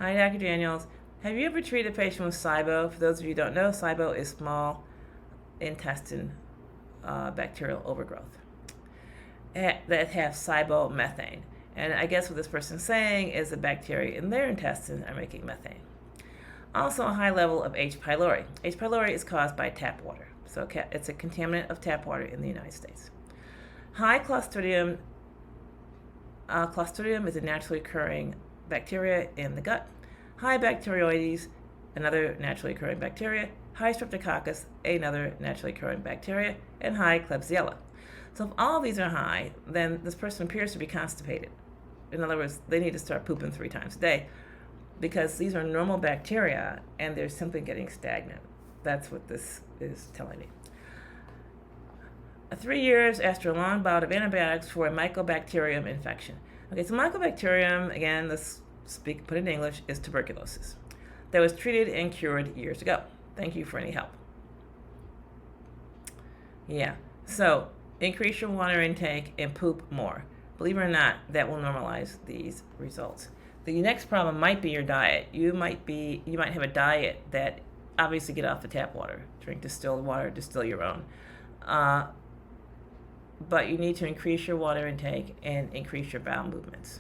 Hi, Dr. Daniels. Have you ever treated a patient with SIBO? For those of you who don't know, SIBO is small intestine bacterial overgrowth that have SIBO methane. And I guess what this person's saying is the bacteria in their intestines are making methane. Also, a high level of H. pylori. H. pylori is caused by tap water. So it's a contaminant of tap water in the United States. High Clostridium. Clostridium is a naturally occurring bacteria in the gut. High Bacteroides, another naturally occurring bacteria. High Streptococcus, another naturally occurring bacteria. And high Klebsiella. So if all of these are high, then this person appears to be constipated. In other words, they need to start pooping 3 times a day because these are normal bacteria and they're simply getting stagnant. That's what this is telling me. 3 years after a long bout of antibiotics for a mycobacterium infection. Okay, so mycobacterium, again, let's put it in English, is tuberculosis that was treated and cured years ago. Thank you for any help. Yeah, so increase your water intake and poop more. Believe it or not, that will normalize these results. The next problem might be your diet. You might have a diet that obviously get off the tap water, drink distilled water, distill your own. But you need to increase your water intake and increase your bowel movements.